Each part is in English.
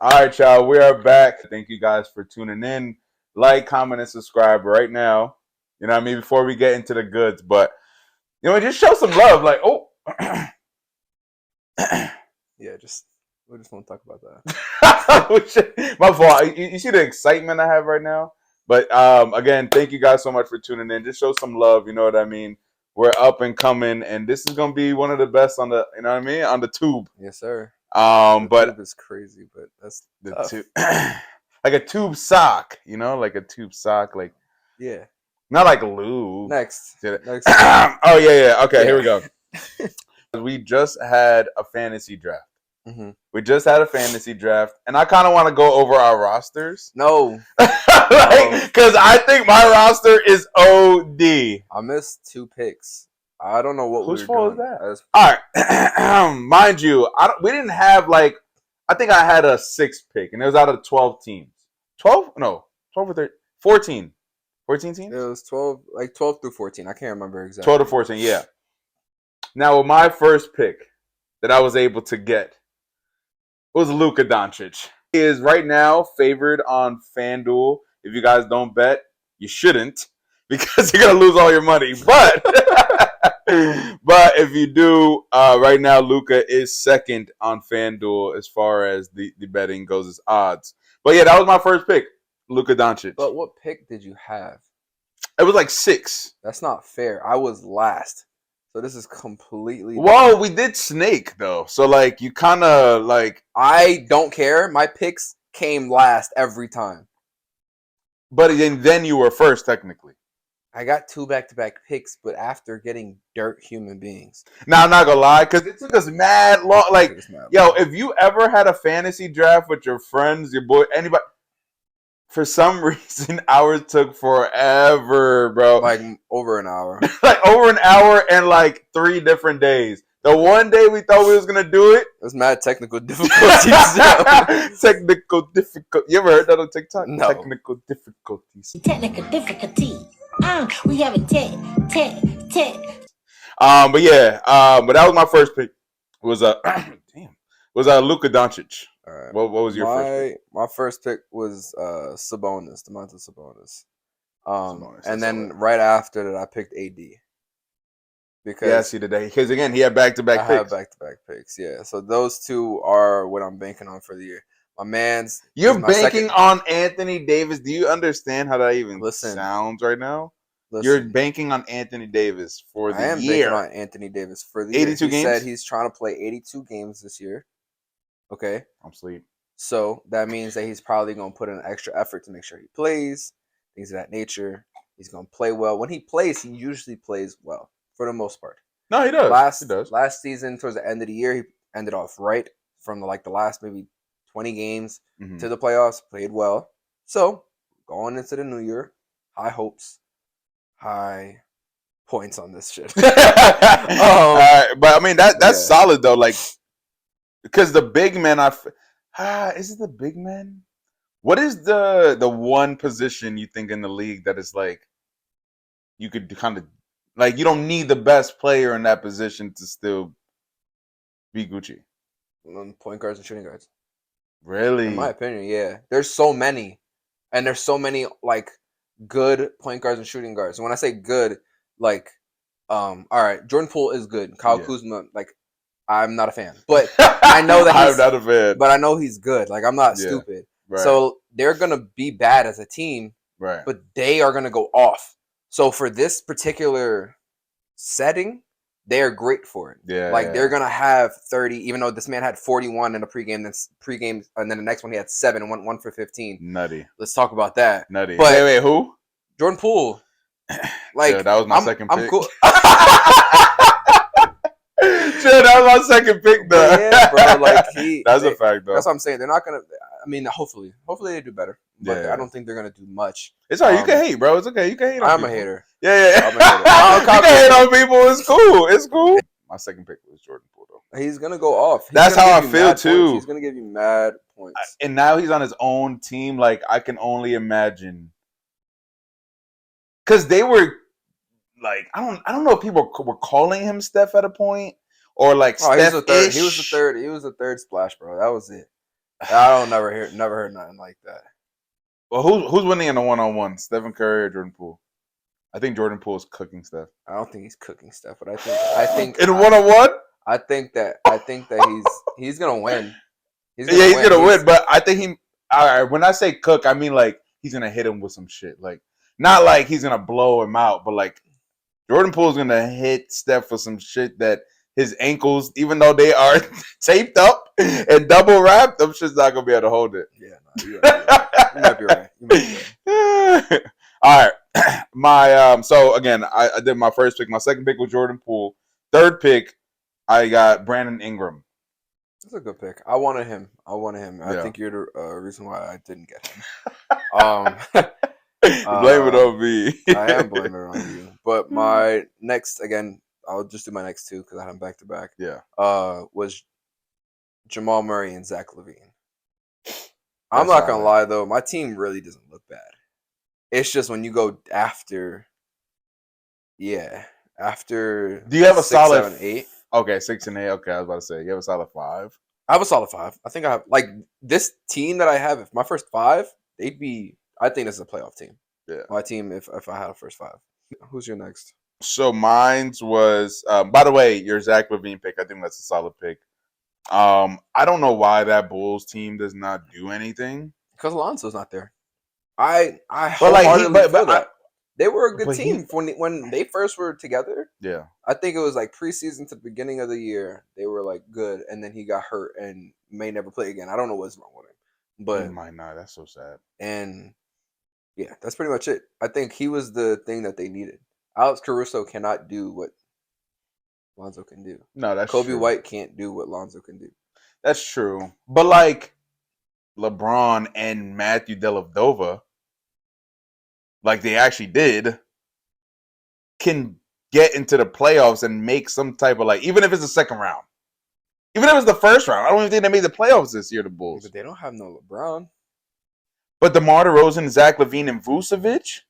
All right, y'all. We are back. Thank you guys for tuning in. Like, comment, and subscribe right now. You know what I mean? Before we get into the goods. But, just show some love. Like, oh. Yeah, we just want to talk about that. My fault. You see the excitement I have right now? But, again, thank you guys so much for tuning in. Just show some love. You know what I mean? We're up and coming. And this is going to be one of the best on the, you know what I mean? On the tube. Yes, sir. But tube is crazy, but that's the tough. tube, like a tube sock, like a tube sock, like yeah, not like lube. Next. Oh yeah. Okay, Here we go. We just had a fantasy draft. Mm-hmm. We just had a fantasy draft, and I kind of want to go over our rosters. No, because I think my roster is OD. I missed 2 picks. I don't know what whose we were fault doing. is that? All right, mind you, we didn't have like. I think I had a 6th pick, and it was out of 12 teams. 12? No, 12 or 13. 14. 14 teams? It was 12, like 12 through 14. I can't remember exactly. 12 to 14, yeah. Now, with my first pick that I was able to get was Luka Doncic. He is right now favored on FanDuel. If you guys don't bet, you shouldn't, because you're going to lose all your money. But if you do, right now, Luka is second on FanDuel as far as the betting goes as odds. But yeah, that was my first pick, Luka Doncic. But what pick did you have? It was like 6. That's not fair. I was last. So this is completely Well, we did snake, though. So, like, you kind of, like... I don't care. My picks came last every time. But then you were first, technically. I got 2 back-to-back picks, but after getting dirt human beings. Now, I'm not gonna lie, because it took us mad long. Like, if you ever had a fantasy draft with your friends, your boy, anybody, for some reason, ours took forever, bro. Like, over an hour. Like, over an hour and, like, 3 different days. The one day we thought we was gonna do it. It was mad technical difficulties. Technical difficulty. You ever heard that on TikTok? No. Technical difficulties. Technical difficulty. We have a tech. But yeah, but that was my first pick. Was Luka Doncic. All right. What was your first pick? My first pick was Sabonis, Domantas Sabonis. Sabonis, and then right after that, I picked AD. Because because again, he had back-to-back picks. I have back-to-back picks, yeah. So those 2 are what I'm banking on for the year. My man's... You're banking on Anthony Davis. Do you understand how that even sounds right now? You're banking on Anthony Davis for the year. I am banking on Anthony Davis for the 82 year. games? He said he's trying to play 82 games this year. Okay? I'm asleep. So that means that he's probably going to put in extra effort to make sure he plays, things of that nature. He's going to play well. When he plays, he usually plays well, for the most part. No, he does. Last season, towards the end of the year, he ended off right from the last maybe 20 games to the playoffs, played well. So, going into the new year, high hopes, high points on this shit. But I mean, that's solid, though. Like, because the big man, is it the big man? What is the one position you think in the league that is like, you could kind of, like, you don't need the best player in that position to still be Gucci? Point guards and shooting guards. Really? In my opinion, yeah. There's so many. And there's so many, like, good point guards and shooting guards. And when I say good, like, all right, Jordan Poole is good. Kyle Kuzma, like, I'm not a fan. But I know that I'm not a fan. But I know he's good. Like, I'm not stupid. Right. So they're going to be bad as a team. Right. But they are going to go off. So for this particular setting, they are great for it. Yeah. Like, they're going to have 30, even though this man had 41 in the pregame, and then the next one he had 7 and one for 15. Nutty. Let's talk about that. Nutty. But wait, who? Jordan Poole. Like, that was my second pick. I'm cool. Shit, that was my second pick, though. Yeah, bro. Like, that's a fact, though. That's what I'm saying. They're not going to, I mean, hopefully they do better. But I don't think they're going to do much. It's all right. You can hate, bro. It's okay. You can hate on I'm people. A hater. Yeah. I'm a hater. You can hate on people. It's cool. It's cool. My second pick was Jordan Poole, though. He's going to go off. That's how I feel, too. He's going to give you mad points. And now he's on his own team. Like, I can only imagine. Because they were, like, I don't know if people were calling him Steph at a point. Or, like, Steph-ish. He was the third splash, bro. That was it. I don't never heard nothing like that. Well, who's winning in a 1-on-1? Stephen Curry or Jordan Poole? I think Jordan Poole is cooking Steph. I don't think he's cooking Steph, but I think in 1-on-1. I think that he's gonna win. He's gonna win. But I think he. All right. When I say cook, I mean like he's gonna hit him with some shit. Like not like he's gonna blow him out, but like Jordan Poole's gonna hit Steph with some shit that his ankles, even though they are taped up and double wrapped, them shit's not gonna be able to hold it. Yeah, no, you might be right. You might be right. All right. My so again, I did my first pick. My second pick was Jordan Poole. Third pick, I got Brandon Ingram. That's a good pick. I wanted him. Yeah. I think you're the reason why I didn't get him. Blame it on me. I am blaming it on you. But my next, again, I'll just do my next two because I had them back to back. Yeah. Was Jamal Murray and Zach LaVine. I'm not gonna lie though, my team really doesn't look bad. It's just when you go after. Do you have a 6, solid 7, 8? Okay, 6 and 8. Okay, I was about to say you have a solid 5. I have a solid 5. I think I have like this team that I have. If my first 5, they'd be. I think this is a playoff team. Yeah, my team. If I had a first 5, who's your next? So mine's was. By the way, your Zach LaVine pick. I think that's a solid pick. I don't know why that Bulls team does not do anything because Alonso's not there. I but like feel that. They were a good team when they first were together. Yeah, I think it was like preseason to the beginning of the year. They were like good, and then he got hurt and may never play again. I don't know what's wrong with him, but he might not. That's so sad. And yeah, that's pretty much it. I think he was the thing that they needed. Alex Caruso cannot do what Lonzo can do. No, that's Kobe true. White can't do what Lonzo can do. That's true. But like LeBron and Matthew Dellavedova, like they actually did, can get into the playoffs and make some type of like, even if it's the second round, even if it's the first round. I don't even think they made the playoffs this year, the Bulls. But they don't have no LeBron. But DeMar DeRozan, Zach LaVine, and Vucevic,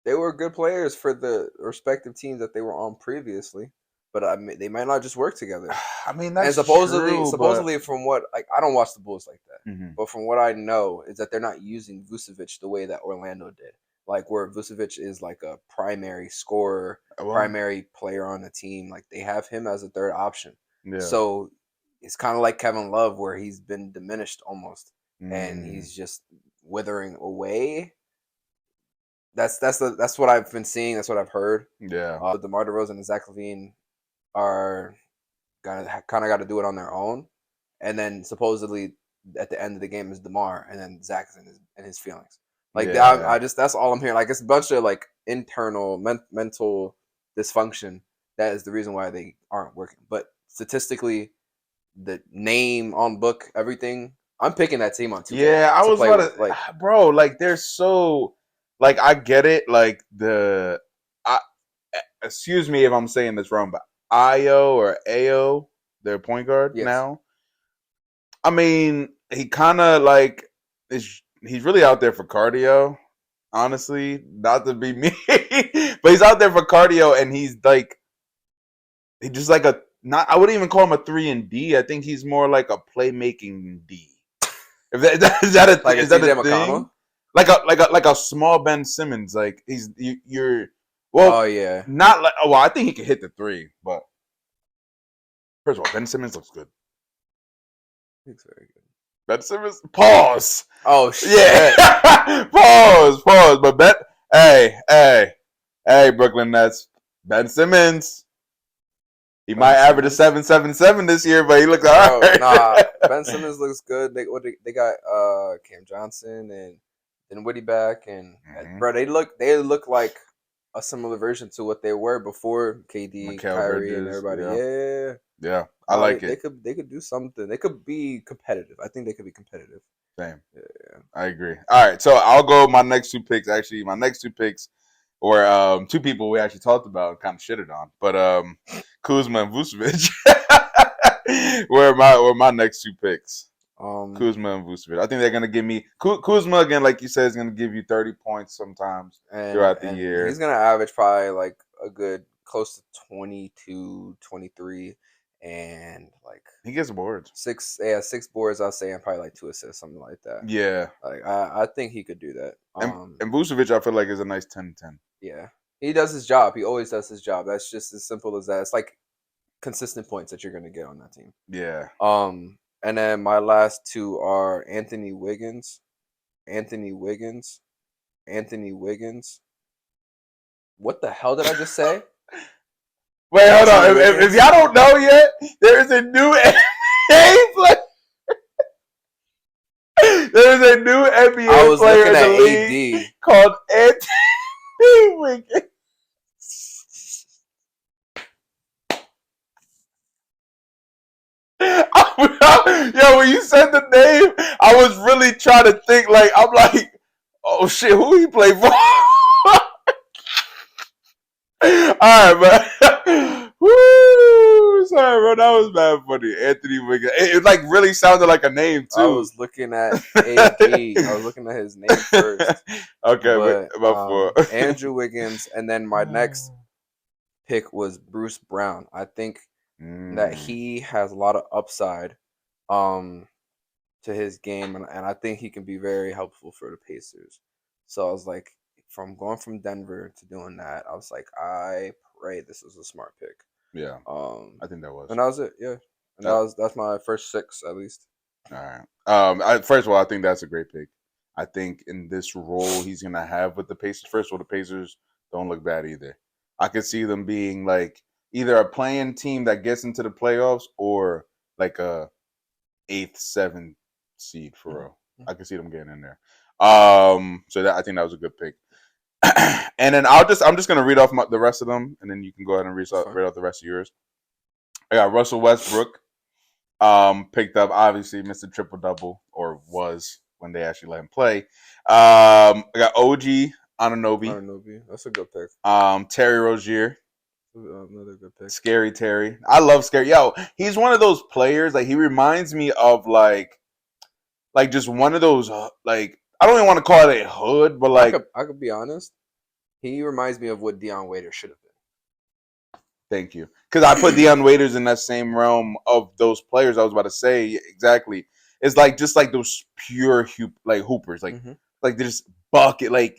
they were good players for the respective teams that they were on previously. But I mean, they might not just work together. I mean, that's and supposedly, from what I don't watch the Bulls like that, but from what I know is that they're not using Vucevic the way that Orlando did, like where Vucevic is like a primary scorer, primary player on the team. Like they have him as a third option. Yeah. So it's kind of like Kevin Love, where he's been diminished almost, and he's just withering away. That's what I've been seeing. That's what I've heard. Yeah. DeMar DeRozan and Zach LaVine are kind of got to do it on their own, and then supposedly at the end of the game is DeMar, and then Zach is in his feelings. Like I just that's all I'm hearing. Like it's a bunch of like internal mental dysfunction. That is the reason why they aren't working. But statistically, the name on book, everything, I'm picking that team on 2K. Yeah, I was about to, like, bro. Like they're so, like I get it. Like excuse me if I'm saying this wrong, but Io or Ao, their point guard now. I mean, he kind of like he's really out there for cardio. Honestly, not to be me, but he's out there for cardio, and he's just like a not. I wouldn't even call him a 3-and-D. I think he's more like a playmaking D. Is that a like is that a thing? Like a small Ben Simmons. Like you're. Well, oh yeah, not like. Well, I think he can hit the 3, but first of all, Ben Simmons looks good. He's very good. Ben Simmons. Pause. Oh shit. Yeah. Pause. But hey, Brooklyn Nets. Ben Simmons. He might average a 7.77 this year, but he looks all right. Nah, Ben Simmons looks good. They got Cam Johnson and then Woody back, and bro, they look like a similar version to what they were before KD, Kyrie, and everybody. Yeah, I like it. They could do something. They could be competitive. I think they could be competitive. Same. Yeah, I agree. All right, so I'll go my next 2 picks. Actually, my next 2 picks were 2 people we actually talked about and kind of shitted on, but Kuzma and Vucevic were my next 2 picks. Kuzma and Vucevic. I think they're gonna give me Kuzma again, like you said, is gonna give you 30 points sometimes throughout the year. He's gonna average probably like a good close to 22, 23. and like he gets boards. 6 boards, I'll say, and probably like 2 assists, something like that. Yeah. Like I think he could do that. And Vucevic, I feel like, is a nice 10-10. Yeah. He does his job. He always does his job. That's just as simple as that. It's like consistent points that you're gonna get on that team. Yeah. And then my last 2 are Anthony Wiggins. What the hell did I just say? Wait, hold on. If y'all don't know yet, there is a new NBA player. There's a new NBA player in the league called Anthony Wiggins. Yo, when you said the name, I was really trying to think. Like, I'm like, oh shit, who he play for? All right, man. Woo! Sorry, bro. That was bad funny. Anthony Wiggins. It like really sounded like a name too. I was looking at AD. I was looking at his name first. Okay, but Andrew Wiggins, and then my next pick was Bruce Brown. I think that he has a lot of upside to his game, and I think he can be very helpful for the Pacers. So I was like, from going from Denver to doing that, I was like, I pray this was a smart pick. Yeah. I think that was. And that was it. Yeah. And that's my first 6 at least. All right. First of all, I think that's a great pick. I think in this role he's gonna have with the Pacers. First of all, the Pacers don't look bad either. I could see them being like either a playing team that gets into the playoffs or like a 8th, 7th seed for real. I could see them getting in there. So I think that was a good pick. And then I'm just gonna read off the rest of them, and then you can go ahead and read off the rest of yours. I got Russell Westbrook, picked up obviously Mr. Triple Double, or was when they actually let him play. I got OG Anunoby. That's a good pick. Terry Rozier, another good pick. Scary Terry. I love Scary. Yo, he's one of those players. Like he reminds me of like just one of those like. I don't even want to call it a hood, but like I could be honest. He reminds me of what Dion Waiters should have been. Thank you, because I put Dion Waiters in that same realm of those players. I was about to say exactly. It's like just like those pure hoopers, like like they're just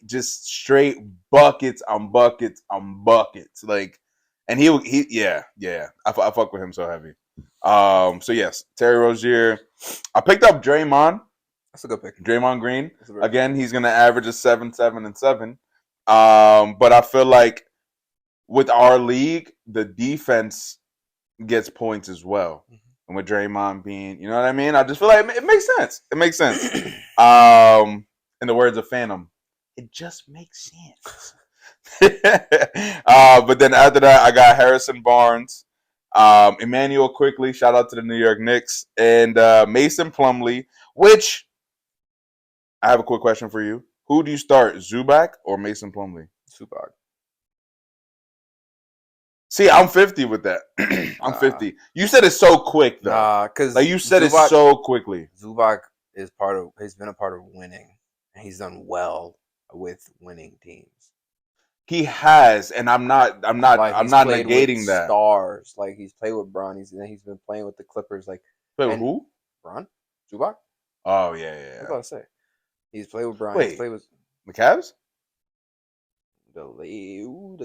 just straight buckets on buckets on buckets. Like, and he I fuck with him so heavy. So yes, Terry Rozier. I picked up Draymond. That's a good pick. Draymond Green. Again, he's going to average a 7, 7, and 7. But I feel like with our league, the defense gets points as well. And with Draymond being, you know what I mean? I just feel like it makes sense. It makes sense. In the words of Phantom, it just makes sense. But then after that, I got Harrison Barnes, Emmanuel Quickly, shout out to the New York Knicks, and Mason Plumlee, which... I have a quick question for you. Who do you start, Zubac or Mason Plumlee? Zubac. See, I'm 50 with that. I'm 50. You said it so quick, though. Nah, because like you said it so quickly. Zubac is he's been a part of winning, and he's done well with winning teams. He has, and I'm not negating that. Stars, like he's played with Bron. He's been playing with the Clippers. Like played with who? Bron, Zubac. Oh yeah. I was about to say. He's played with Brian. Wait, he's played with the Cavs? The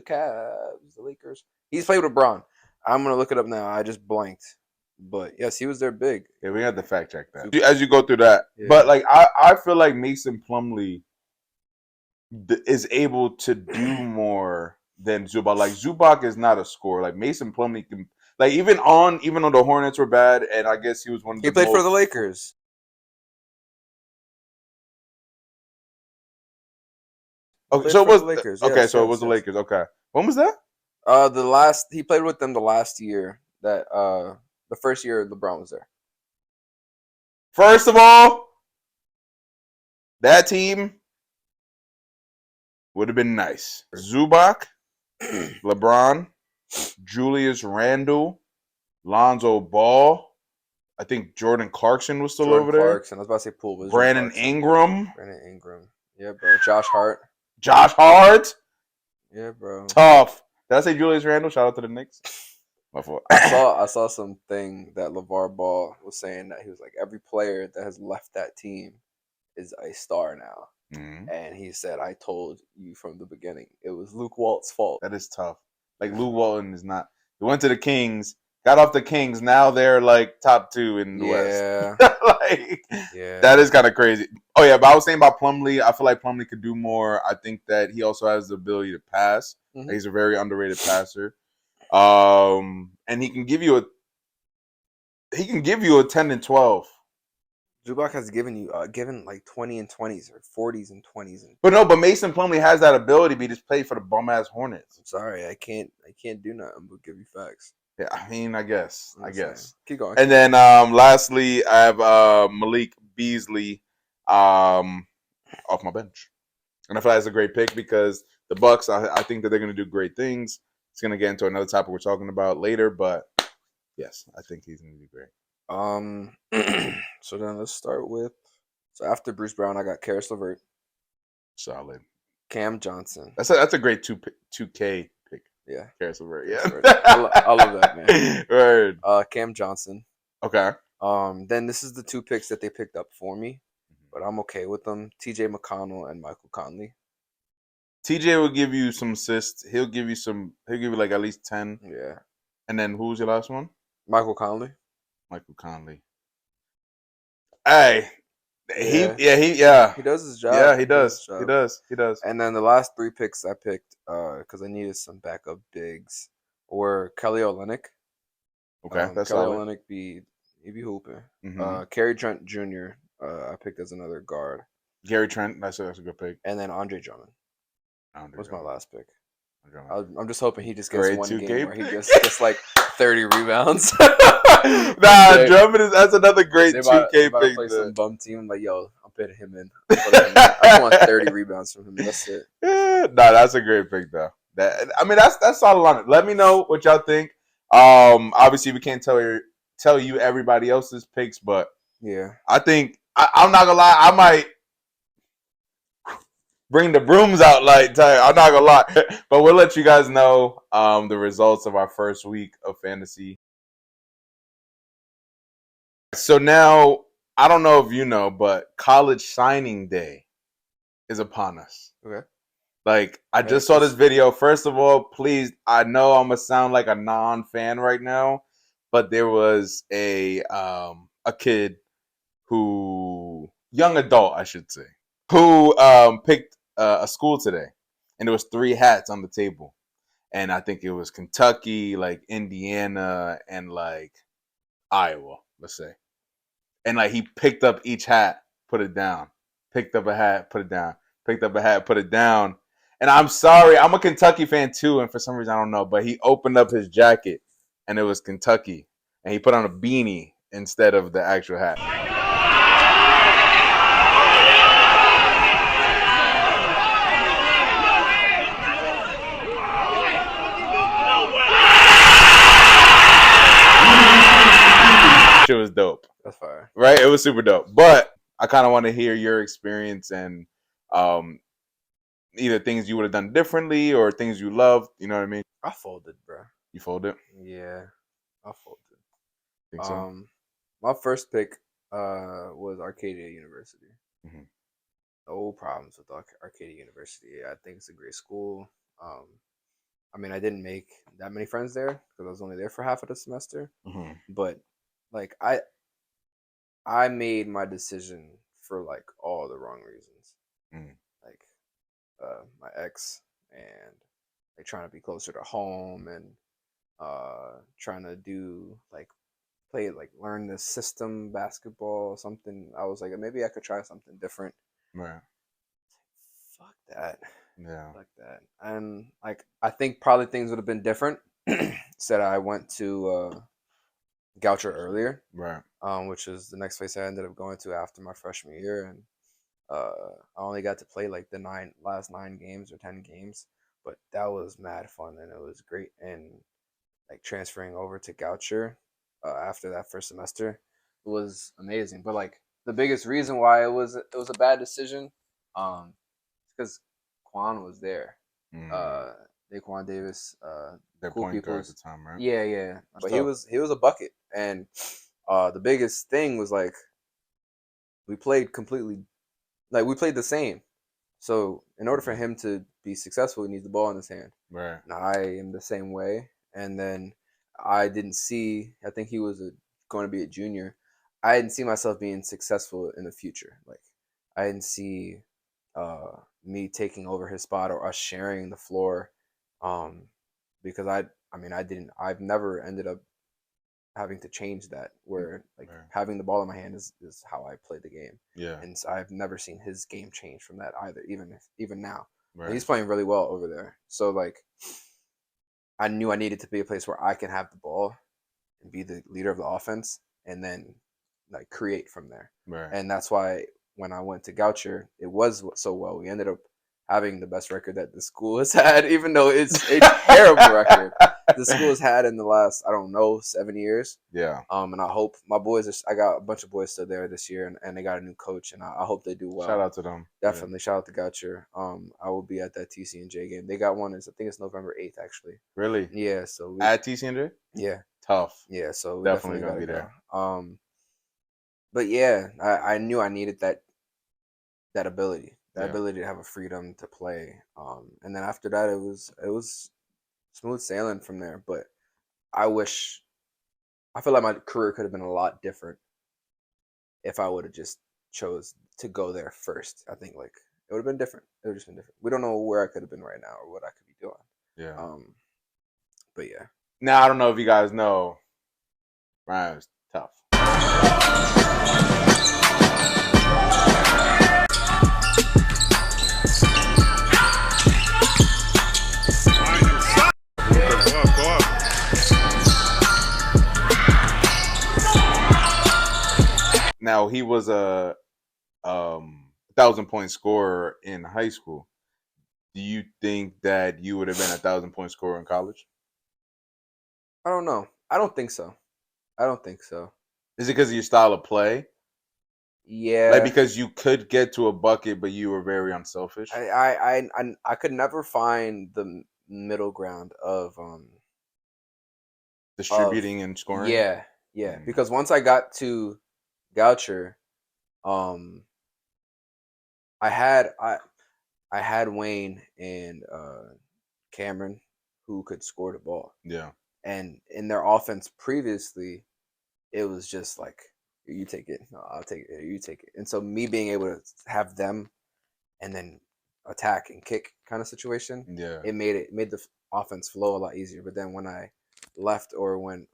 Cavs, the Lakers. He's played with Bron. I'm going to look it up now. I just blanked. But, yes, he was there big. Yeah, we had to fact check that. As you go through that. Yeah. But, like, I feel like Mason Plumlee is able to do more than Zubac. Like, Zubac is not a scorer. Like, Mason Plumlee can... Like, even though the Hornets were bad, and I guess he was one of the He played for the Lakers. Okay, so it was Lakers. Okay, yes, so it was the Lakers. Okay, when was that? He played with them the last year that the first year LeBron was there. First of all, that team would have been nice. Zubac, LeBron, Julius Randle, Lonzo Ball. I think Jordan Clarkson was still over there. I was about to say Poole. Brandon Ingram. Yeah, bro. Josh Hart. Yeah, bro. Tough. Did I say Julius Randle? Shout out to the Knicks. My fault. I saw something that LeVar Ball was saying that he was like, every player that has left that team is a star now. Mm-hmm. And he said, I told you from the beginning, it was Luke Walt's fault. That is tough. Like Luke Walton is not. He went to the Kings, got off the Kings. Now they're like top 2 in the West. Like that is kind of crazy. Oh yeah, but I was saying about Plumlee. I feel like Plumlee could do more. I think that he also has the ability to pass. Mm-hmm. He's a very underrated passer. And he can give you a 10 and 12. Zubac has given like 20 and 20s or 40s and 20s. But Mason Plumlee has that ability, but he just played for the bum ass Hornets. I'm sorry, I can't do nothing but give you facts. Yeah, I mean, I guess. Keep going. And then lastly, I have Malik Beasley off my bench. And I feel like that's a great pick because the Bucks, I think that they're going to do great things. It's going to get into another topic we're talking about later, but yes, I think he's going to do great. So then let's start with. So after Bruce Brown, I got Karis LeVert. Solid. Cam Johnson. That's a great 2K pick. Yeah. Karis LeVert. Yeah. I love that, man. Word. Cam Johnson. Okay. Then this is the 2 picks that they picked up for me, but I'm okay with them. TJ McConnell and Michael Conley. TJ will give you some assists. He'll give you like at least 10. Yeah. And then who's your last one? Michael Conley. Hey. He does his job. Yeah, he does. He does. And then the last 3 picks I picked because I needed some backup bigs were Kelly Olynyk. Okay, that's Kelly solid. Olynyk he be hooping. Mm-hmm. Kerry Trent Jr. I picked as another guard. Gary Trent, that's a good pick. And then Andre Drummond was my last pick. I'm just hoping he just gets great 1 2K game where he pick. gets like 30 rebounds. Drummond that's another great 2K pick. Play some bum team. I'm like, yo, I'm putting him in. I just want 30 rebounds from him. That's it. That's a great pick though. That's solid on it. Let me know what y'all think. Obviously we can't tell you everybody else's picks, but yeah, I think I'm not gonna lie, I might bring the brooms out like I'm not gonna lie. But we'll let you guys know the results of our first week of fantasy. So now I don't know if you know, but college signing day is upon us. Okay. Like I just saw this video. First of all, please, I know I'm gonna sound like a non-fan right now, but there was a kid young adult, I should say, who picked a school today, and there was 3 hats on the table, and I think it was Kentucky, like Indiana, and like Iowa, let's say, and like he picked up each hat, put it down, picked up a hat, put it down, picked up a hat, put it down. And I'm sorry, I'm a Kentucky fan too, and for some reason I don't know, but he opened up his jacket and it was Kentucky, and he put on a beanie instead of the actual hat. It was dope. That's fire. Right? It was super dope. But I kind of want to hear your experience and either things you would have done differently or things you loved. You know what I mean? I folded, bro. You folded? Yeah, I folded. Think so? My first pick was Arcadia University. Mm-hmm. No problems with Arcadia University. I think it's a great school. I didn't make that many friends there because I was only there for half of the semester. Mm-hmm. But like I made my decision for like all the wrong reasons. Mm. Like my ex and like trying to be closer to home and trying to learn the system basketball or something. I was like, maybe I could try something different. Right. Fuck that. Yeah. Fuck that. And like I think probably things would have been different. Said I went to Goucher earlier, right? Which is the next place I ended up going to after my freshman year, and I only got to play like the last 9 games or 10 games, but that was mad fun and it was great. And like transferring over to Goucher after that first semester was amazing. But like the biggest reason why it was a bad decision, because Quan was there. Daquan Davis, Their cool point guard at people's. the time, right? Yeah. But he dope. was a bucket, and the biggest thing was like we played completely, like we played the same. So in order for him to be successful, he needs the ball in his hand. Right. And I am the same way. And then I didn't see. I think he was going to be a junior. I didn't see myself being successful in the future. Like I didn't see me taking over his spot or us sharing the floor, because I didn't. I've never ended up having to change that. Where like having the ball in my hand is how I play the game. Yeah. And so I've never seen his game change from that either. Even now, Right. he's playing really well over there. So like, I knew I needed to be a place where I can have the ball and be the leader of the offense, and then like create from there. Right. And that's why when I went to Goucher, it was so well. We ended up having the best record that the school has had, even though it's a terrible record the school has had in the last, I don't know, 7 years. Yeah. And I hope my boys I got a bunch of boys still there this year, and they got a new coach, and I hope they do well. Shout out to them. Definitely. Yeah. Shout out to Goucher. I will be at that TC&J game. They got one, I think it's November 8th, actually. Really? Yeah. So at TC&J? Yeah. Tough. Yeah. So we definitely gonna be there. But yeah, I knew I needed that ability. Ability to have a freedom to play. And then after that, it was smooth sailing from there. But I feel like my career could have been a lot different if I would have just chose to go there first. I think like it would have been different. It would have just been different. We don't know where I could have been right now or what I could be doing. Yeah. But yeah. Now I don't know if you guys know, Ryan was tough. Now he was a 1,000-point scorer in high school. Do you think that you would have been a 1,000-point scorer in college? I don't know. I don't think so. Is it because of your style of play? Yeah. Like because you could get to a bucket, but you were very unselfish. I could never find the middle ground of distributing and scoring. Yeah. Because once I got to Goucher, I had Wayne and Cameron who could score the ball. Yeah. And in their offense previously, it was just like, you take it, no, I'll take it, you take it. And so me being able to have them and then attack and kick kind of situation, it made the offense flow a lot easier. But then when I left, or when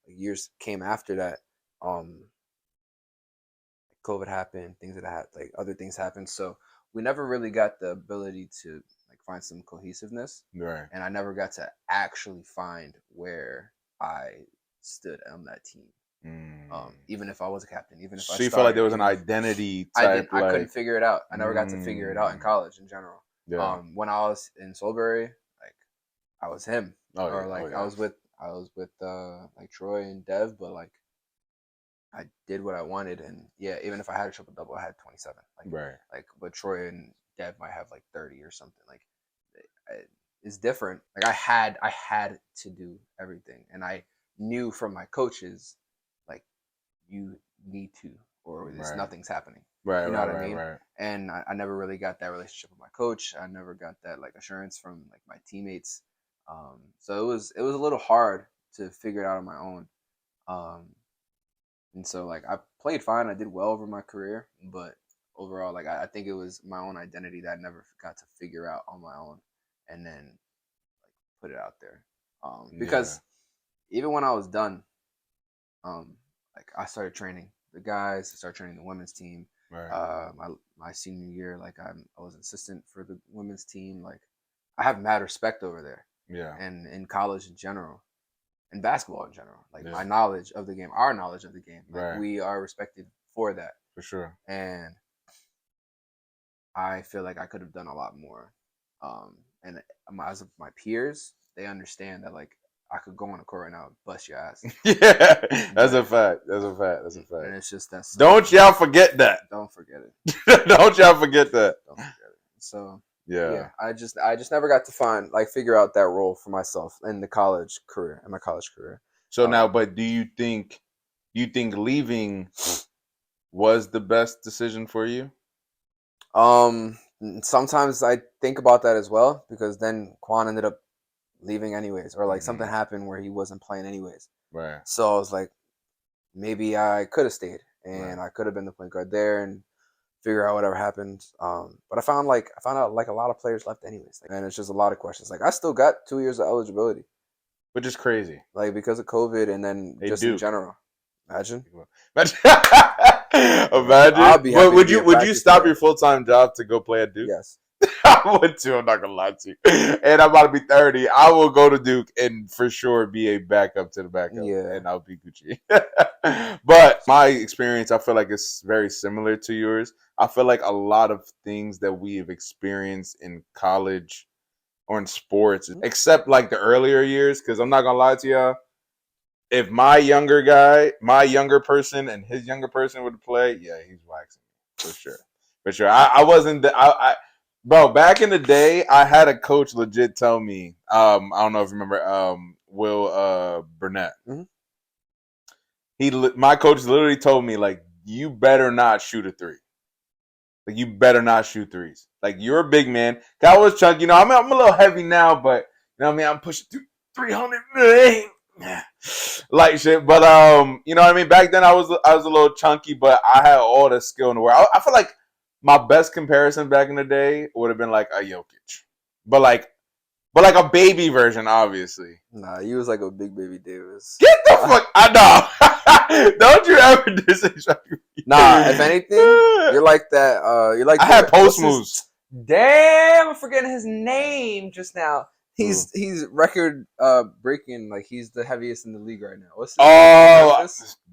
years came after that, COVID happened, things that had like other things happened, so we never really got the ability to like find some cohesiveness. Right. And I never got to actually find where I stood on that team. Even if I was a captain, even if so I you felt like there was an identity type. I couldn't figure it out. I never got to figure it out in college in general. Yeah. When I was in Solbury, like I was him. I was with like Troy and Dev, but like I did what I wanted, and yeah, even if I had a triple double, I had 27. Like, right. Like, but Troy and Dev might have like 30 or something. Like, it's different. Like I had to do everything, and I knew from my coaches, like, you need to, or nothing's happening. Right. You know what I mean? Right. And I never really got that relationship with my coach. I never got that like assurance from like my teammates. So it was a little hard to figure it out on my own. And so like I played fine. I did well over my career, but overall, like I think it was my own identity that I never got to figure out on my own, and then like put it out there. Because even when I was done, like I started training the guys. I started training the women's team. Right. My senior year, like I was an assistant for the women's team. Like I have mad respect over there. Yeah. And in college in general, and basketball in general, like my knowledge of the game, our knowledge of the game, like we are respected for that. For sure. And I feel like I could have done a lot more. And as my peers, they understand that like I could go on the court right now and bust your ass. Yeah, that's a fact. And it's just that. Don't y'all forget that. Don't forget it. Don't y'all forget that. Don't forget it. So Yeah, I just never got to figure out that role for myself in my college career. So now, but do you think leaving was the best decision for you? Sometimes I think about that as well, because then Quan ended up leaving anyways, or like something happened where he wasn't playing anyways. Right. So I was like, maybe I could have stayed and I could have been the point guard there and figure out whatever happened. But I found out like a lot of players left anyways, and it's just a lot of questions. Like I still got 2 years of eligibility, which is crazy. like because of COVID and then just in general. Imagine. Imagine. I'll be happy Would you stop your full-time job to go play at Duke? Yes. I would too. I'm not gonna lie to you. And I'm about to be 30. I will go to Duke and for sure be a backup to the backup. Yeah. And I'll be Gucci. But my experience, I feel like it's very similar to yours. I feel like a lot of things that we have experienced in college or in sports, except like the earlier years, because I'm not gonna lie to y'all. If my younger person and his younger person would play, yeah, he's waxing for sure. For sure. I wasn't bro, back in the day, I had a coach legit tell me, I don't know if you remember Will Burnett. Mm-hmm. My coach literally told me, like, you better not shoot a three. Like, you better not shoot threes. Like, you're a big man. I was chunky. You know, I'm a little heavy now, but you know what I mean? I'm pushing 300. Like shit, but you know what I mean. Back then, I was a little chunky, but I had all the skill in the world. I feel like my best comparison back in the day would have been like a Jokic, but like a baby version, obviously. Nah, you was like a big baby Davis. Get the fuck! I know. Don't you ever disrespect me? Nah, if anything, you're like that. You're like I had post moves. Damn, I'm forgetting his name just now. He's record breaking, like he's the heaviest in the league right now. What's his name?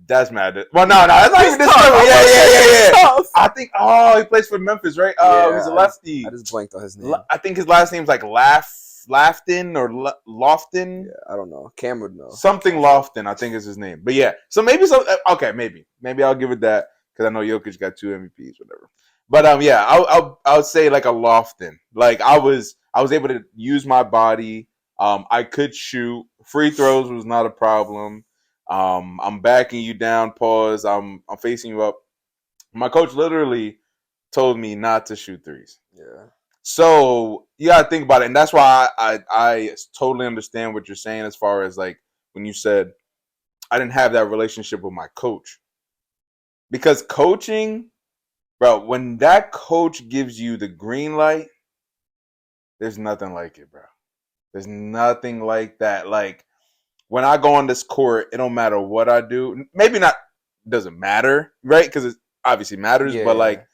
That's mad. Well, no, that's not even this level. Yeah. I think he plays for Memphis, right? He's a lefty. I just blanked on his name. I think his last name's like Lafton or Lofton. Yeah, I don't know. Cam would know. Something Lofton, I think is his name. But yeah, so maybe maybe I'll give it that because I know Jokic got 2 MVPs, whatever. But yeah, I would say like a Lofton. Like I was able to use my body. I could shoot. Free throws was not a problem. I'm backing you down. Pause. I'm facing you up. My coach literally told me not to shoot threes. Yeah. So you gotta think about it, and that's why I totally understand what you're saying as far as like when you said I didn't have that relationship with my coach, because coaching, bro, when that coach gives you the green light, there's nothing like it, bro. There's nothing like that. Like when I go on this court, it don't matter what I do. Maybe not, doesn't matter, right? Because it obviously matters, but like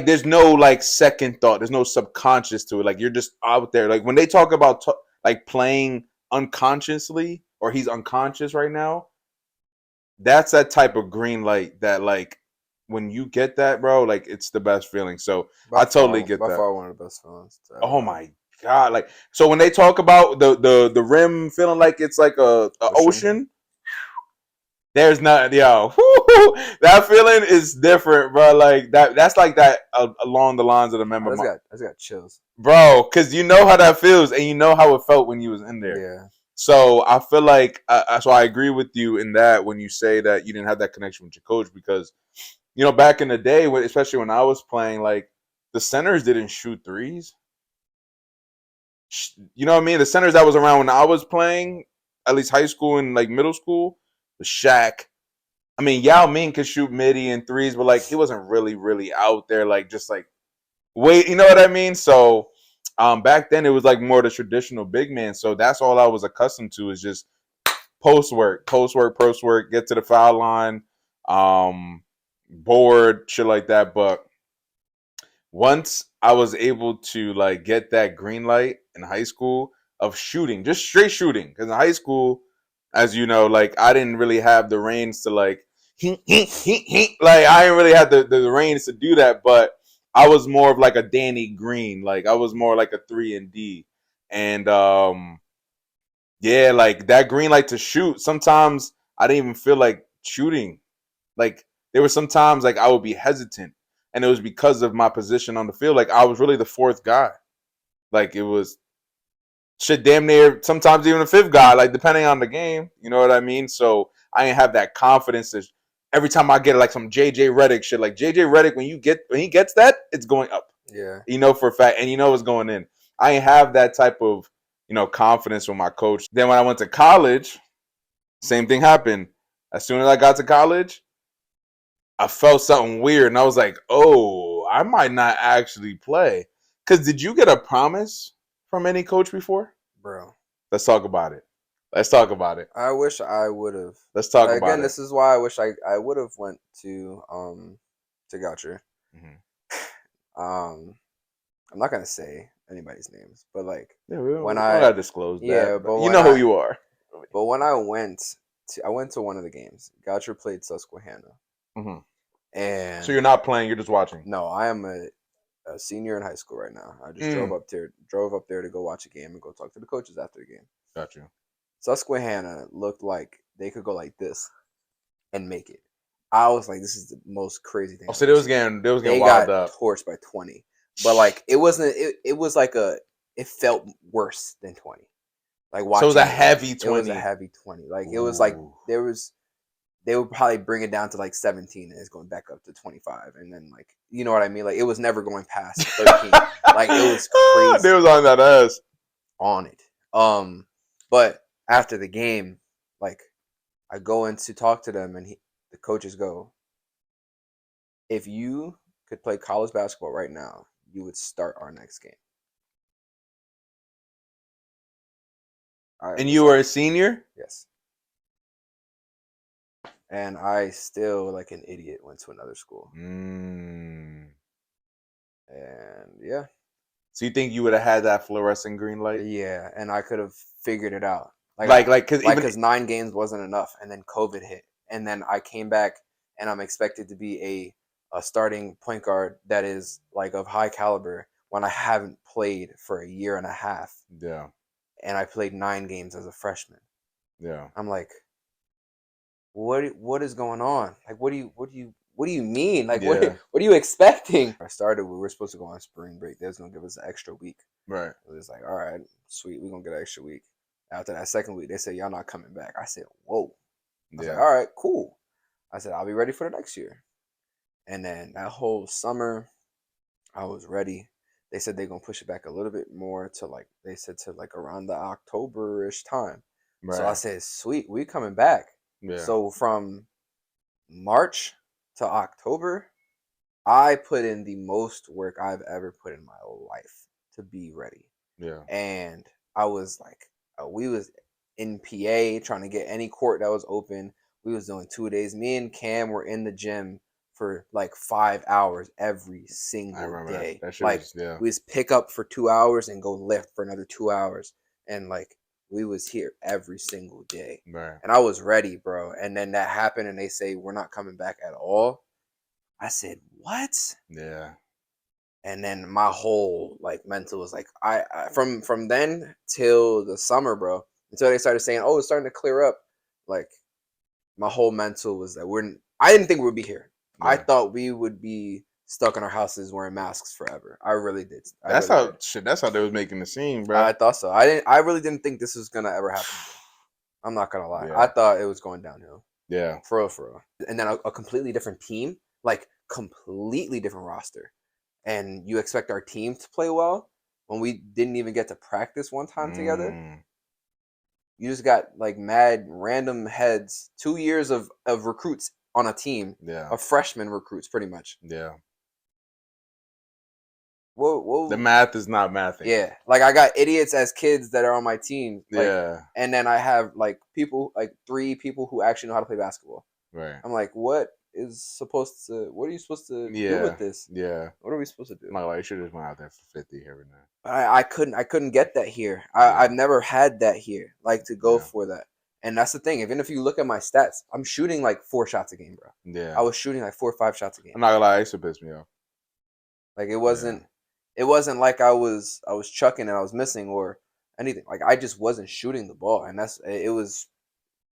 there's no like second thought. There's no subconscious to it. Like you're just out there. Like when they talk about like playing unconsciously, or he's unconscious right now, that's that type of green light that like when you get that, bro, like it's the best feeling. So I totally get that. By far one of the best feelings. Oh my God. Like so when they talk about the rim feeling like it's like a ocean. There's nothing, yo. That feeling is different, bro. Like that's like that along the lines of the member. I just got chills, bro. Because you know how that feels, and you know how it felt when you was in there. Yeah. So I feel like so I agree with you in that when you say that you didn't have that connection with your coach, because you know back in the day, especially when I was playing, like the centers didn't shoot threes. You know what I mean? The centers that was around when I was playing, at least high school and like middle school. The Shaq. I mean, Yao Ming could shoot midi and threes, but like he wasn't really out there, like just like wait, you know what I mean? So back then it was like more the traditional big man. So that's all I was accustomed to is just post work, get to the foul line, board, shit like that. But once I was able to like get that green light in high school of shooting, just straight shooting, because in high school, as you know, like I didn't really have the reins to like like I didn't really have the reins to do that, but I was more of like a Danny Green. Like I was more like a 3-and-D. And yeah, like that green light to shoot, sometimes I didn't even feel like shooting. Like there were some times like I would be hesitant. and it was because of my position on the field. Like I was really the fourth guy. Like it was shit damn near sometimes even a fifth guy, like depending on the game. You know what I mean? So I didn't have that confidence that every time I get like some JJ Redick shit, like JJ Redick, when he gets that, it's going up. Yeah. You know for a fact, and you know it's going in. I didn't have that type of, confidence with my coach. Then when I went to college, same thing happened. As soon as I got to college, I felt something weird, and I was like, "Oh, I might not actually play." Because did you get a promise from any coach before? Bro. Let's talk about it. Let's talk about it. I wish I would have. Let's talk about Again, it. this is why I wish I would have went to Goucher. I'm not gonna say anybody's names, but like when I gotta disclose that, but you know who you are. But when I went to one of the games, Goucher played Susquehanna, and so you're not playing, you're just watching. No, I am a senior in high school right now. I just drove up there to go watch a game and go talk to the coaches after the game. Got you. Susquehanna looked like they could go like this and make it. I was like, this is the most crazy thing. Oh, so they was getting they wild got up. Torched by 20. But like it wasn't it was like it felt worse than 20. Like watching, so it was a heavy 20. It was a heavy 20. Like it was like they would probably bring it down to like 17 and it's going back up to 25, and then like, you know what I mean? Like it was never going past 13. Like it was crazy. They was on that ass. On it. But after the game, like I go in to talk to them, and the coaches go, if you could play college basketball right now, you would start our next game. And you were a senior? Yes. And I still, like an idiot, went to another school. And yeah. So you think you would have had that fluorescent green light? Yeah, and I could have figured it out. Because 9 games wasn't enough, and then COVID hit, and then I came back, and I'm expected to be a starting point guard that is like of high caliber when I haven't played for a year and a half. Yeah. And I played 9 games as a freshman. Yeah. I'm like, what is going on? Like, what do you mean? Like, what are you expecting? We were supposed to go on spring break. They was gonna give us an extra week. Right. It was like, all right, sweet, we're gonna get an extra week. After that second week, they said, y'all not coming back. I said, whoa. I was like, all right, cool. I said, I'll be ready for the next year. And then that whole summer, I was ready. They said they're gonna push it back a little bit more to around the October-ish time. Right. So I said, sweet, we coming back. Yeah. So from March to October, I put in the most work I've ever put in my life to be ready. Yeah. And I was like, we was in PA trying to get any court that was open. We was doing 2 days. Me and Cam were in the gym for like 5 hours every single day. Like we just pick up for 2 hours and go lift for another 2 hours. And like we was here every single day. Right. And I was ready, bro. And then that happened and they say we're not coming back at all. I said, what? Yeah. And then my whole like mental was like, I from then till the summer, bro, until they started saying, oh, it's starting to clear up. Like my whole mental was that I didn't think we would be here. Yeah. I thought we would be stuck in our houses wearing masks forever. I really did. That's how they was making the scene, bro. I thought so. I really didn't think this was gonna ever happen again. I'm not gonna lie. Yeah. I thought it was going downhill. Yeah. For real. And then a completely different team, like completely different roster. And you expect our team to play well when we didn't even get to practice one time together. You just got like mad random heads. 2 years of recruits on a team. Yeah. Of freshman recruits, pretty much. Yeah. Whoa. The math is not mathing. Yeah. Like I got idiots as kids that are on my team. Like, yeah. And then I have like 3 people who actually know how to play basketball. Right. I'm like, what are you supposed to do with this? Yeah. What are we supposed to do? I should have went out there for 50 every night. I couldn't get that here. I've never had that here, like to go for that. And that's the thing. Even if you look at my stats, I'm shooting like 4 shots a game, bro. Yeah. I was shooting like 4 or 5 shots a game. I'm not gonna lie, it used to piss me off. Like it wasn't like I was chucking and I was missing or anything. Like I just wasn't shooting the ball, and it was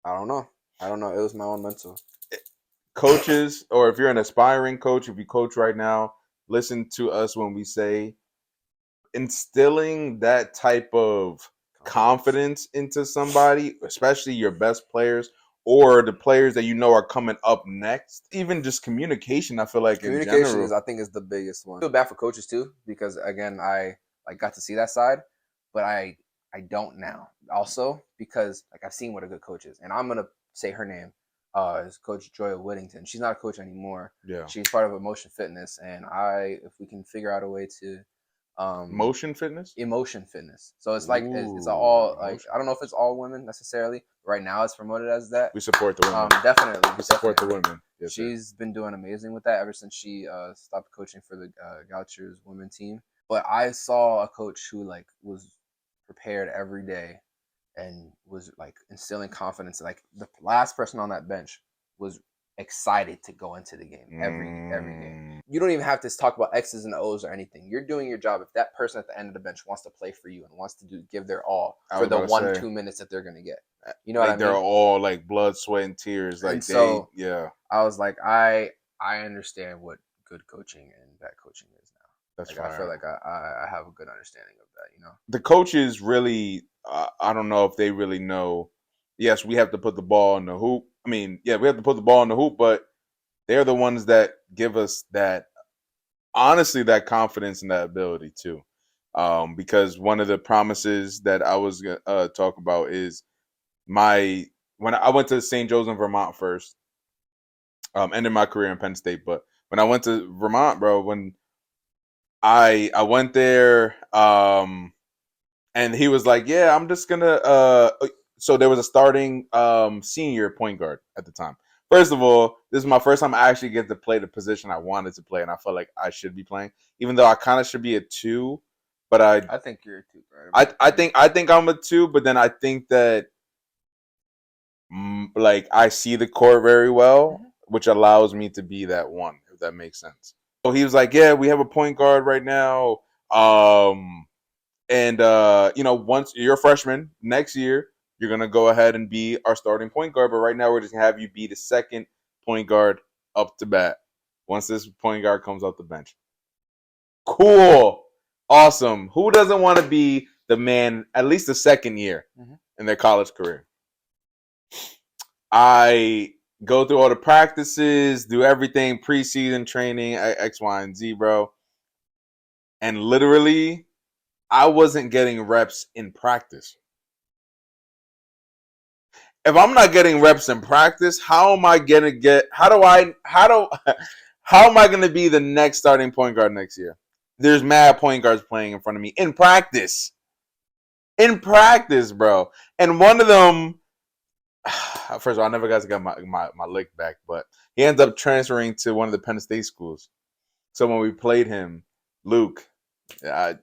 I don't know. It was my own mental. coaches, or if you're an aspiring coach, if you coach right now, listen to us when we say instilling that type of confidence into somebody, especially your best players or the players that you know are coming up next. Even just communication, I feel like in general, I think is the biggest one. I feel bad for coaches too, because again, I got to see that side, but I don't now. Also, because like I've seen what a good coach is, and I'm gonna say her name. Is Coach Joy Whittington. She's not a coach anymore. Yeah, she's part of Emotion Fitness, and if we can figure out a way to emotion fitness. So it's like it's all like I don't know if it's all women necessarily. Right now, it's promoted as that. We support the women. Definitely, we support the women. Yes, she's been doing amazing with that ever since she stopped coaching for the Gauchers women team. But I saw a coach who like was prepared every day and was like instilling confidence. Like the last person on that bench was excited to go into the game every game. You don't even have to talk about X's and O's or anything. You're doing your job. If that person at the end of the bench wants to play for you and wants to give their all for the 1-2 minutes that they're gonna get, you know like what I mean? They're all like blood, sweat, and tears. Like I was like, I understand what good coaching and bad coaching is now. That's like, I feel like I have a good understanding of that. You know, the coaches really. I don't know if they really know. Yes, we have to put the ball in the hoop. I mean, yeah, we have to put the ball in the hoop, but they're the ones that give us that, honestly, that confidence and that ability too. Because one of the promises that I was gonna talk about is when I went to St. Joe's in Vermont first, ended my career in Penn State. But when I went to Vermont, bro, when I went there, and he was like, "Yeah, I'm just gonna." So there was a starting senior point guard at the time. First of all, this is my first time I actually get to play the position I wanted to play, and I felt like I should be playing, even though I kind of should be a 2. But I think you're a 2, right? I think I'm a 2, but then I think that like I see the court very well, which allows me to be that 1, if that makes sense. So he was like, "Yeah, we have a point guard right now, and once you're a freshman, next year you're gonna go ahead and be our starting point guard. But right now we're just gonna have you be the second point guard up to bat once this point guard comes off the bench." Cool, awesome. Who doesn't want to be the man at least the second year in their college career? I go through all the practices, do everything, preseason training, X, Y, and Z, bro. And literally, I wasn't getting reps in practice. If I'm not getting reps in practice, how am I gonna be the next starting point guard next year? There's mad point guards playing in front of me in practice. In practice, bro. And one of them, first of all, I never got to get my lick back, but he ends up transferring to one of the Penn State schools. So when we played him, Luke, I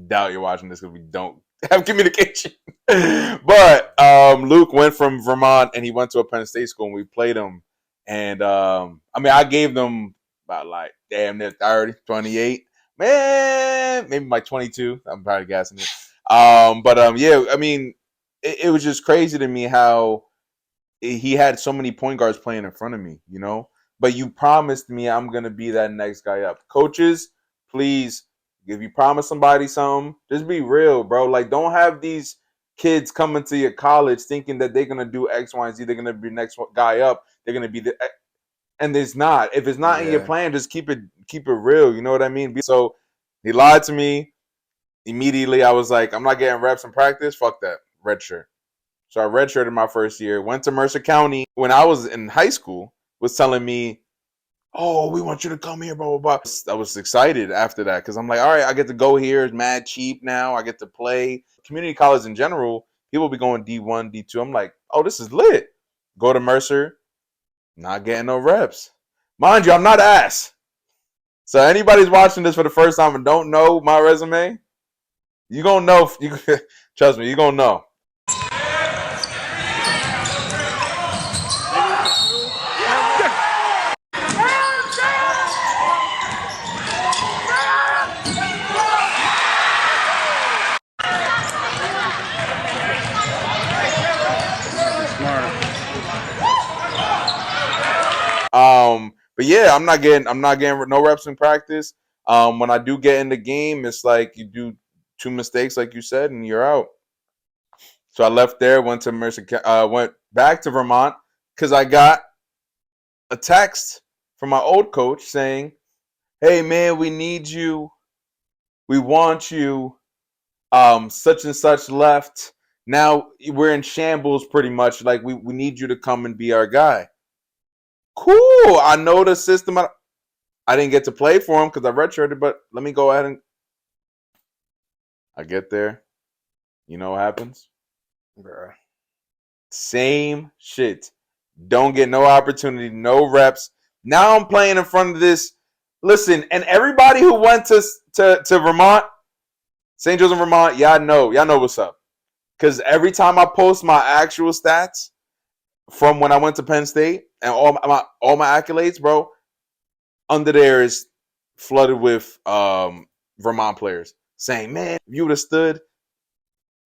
doubt you're watching this because we don't have communication. But Luke went from Vermont and he went to a Penn State school and we played him. And I gave them about like damn near 30, 28. Man, maybe like 22. I'm probably guessing it. Yeah, I mean, it was just crazy to me how he had so many point guards playing in front of me, you know? But you promised me I'm going to be that next guy up. Coaches, please, if you promise somebody something, just be real, bro. Like, don't have these kids coming to your college thinking that they're going to do X, Y, and Z. They're going to be the next guy up. They're going to be and it's not. If it's not in your plan, just keep it real. You know what I mean? So he lied to me. Immediately, I was like, I'm not getting reps in practice. Fuck that. Red shirt. So I redshirted my first year. Went to Mercer County. When I was in high school, was telling me, "Oh, we want you to come here, blah, blah, blah." I was excited after that because I'm like, all right, I get to go here. It's mad cheap now. I get to play. Community college in general, people be going D1, D2. I'm like, oh, this is lit. Go to Mercer. Not getting no reps. Mind you, I'm not ass. So anybody's watching this for the first time and don't know my resume, you gonna know. Trust me, you gonna know. yeah, I'm not getting no reps in practice. When I do get in the game, it's like you do 2 mistakes, like you said, and you're out. So I left there, went back to Vermont because I got a text from my old coach saying, "Hey man, we need you. We want you. Such and such left. Now we're in shambles pretty much. Like we need you to come and be our guy." Cool. I know the system. I didn't get to play for him because I redshirted, but let me go ahead and I get there. You know what happens? Bruh. Same shit. Don't get no opportunity, no reps. Now I'm playing in front of this. Listen, and everybody who went to Vermont, St. Joseph, Vermont, y'all know what's up. Because every time I post my actual stats from when I went to Penn State and all my accolades, bro, under there is flooded with Vermont players saying, "Man, if you would have stood,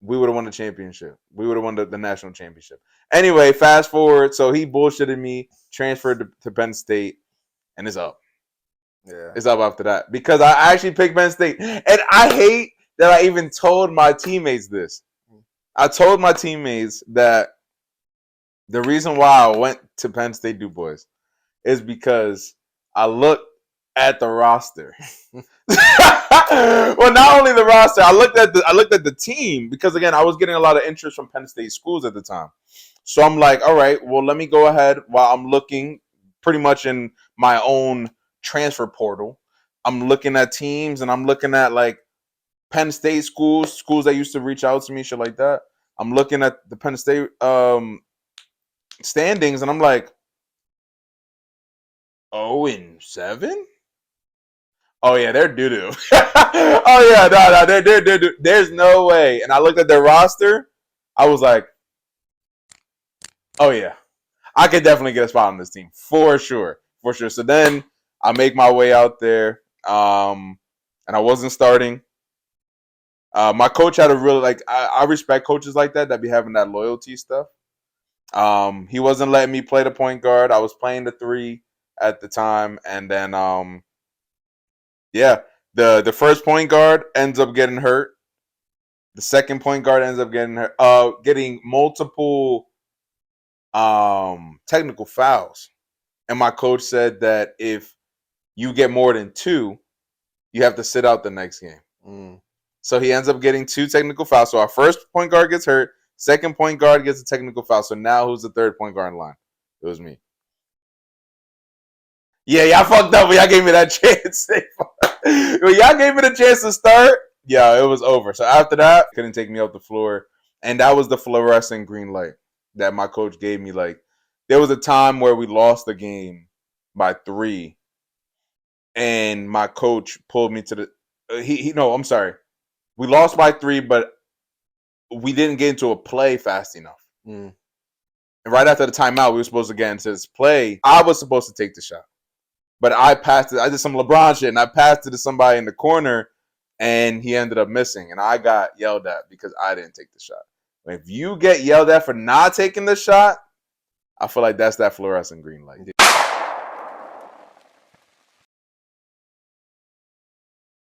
we would have won the championship. We would have won the national championship." Anyway, fast forward. So he bullshitted me, transferred to Penn State, and it's up. Yeah. It's up after that because I actually picked Penn State. And I hate that I even told my teammates this. I told my teammates that the reason why I went to Penn State Du Bois is because I looked at the roster. Well, not only the roster, I looked at the team because again, I was getting a lot of interest from Penn State schools at the time. So I'm like, all right, well, let me go ahead while I'm looking pretty much in my own transfer portal. I'm looking at teams and I'm looking at like Penn State schools that used to reach out to me, shit like that. I'm looking at the Penn State standings and I'm like, 0-7? Oh yeah, they're doo doo. Oh yeah, no, they're there's no way. And I looked at their roster, I was like, oh yeah, I could definitely get a spot on this team for sure. So then I make my way out there, and I wasn't starting. My coach had a really I respect coaches like that be having that loyalty stuff. He wasn't letting me play the point guard. I was playing the 3 at the time, and then yeah, the first point guard ends up getting hurt. The second point guard ends up getting hurt, getting multiple technical fouls. And my coach said that if you get more than 2, you have to sit out the next game. So he ends up getting 2 technical fouls. So our first point guard gets hurt. Second point guard gets a technical foul. So now who's the third point guard in line? It was me. Yeah, y'all fucked up when y'all gave me that chance. When y'all gave me the chance to start, yeah, it was over. So after that, couldn't take me off the floor. And that was the fluorescent green light that my coach gave me. Like, there was a time where we lost the game by 3. And my coach pulled me to the no, I'm sorry. We lost by 3, but we didn't get into a play fast enough. And right after the timeout, we were supposed to get into this play. I was supposed to take the shot. But I passed it. I did some LeBron shit, and I passed it to somebody in the corner, and he ended up missing. And I got yelled at because I didn't take the shot. If you get yelled at for not taking the shot, I feel like that's that fluorescent green light.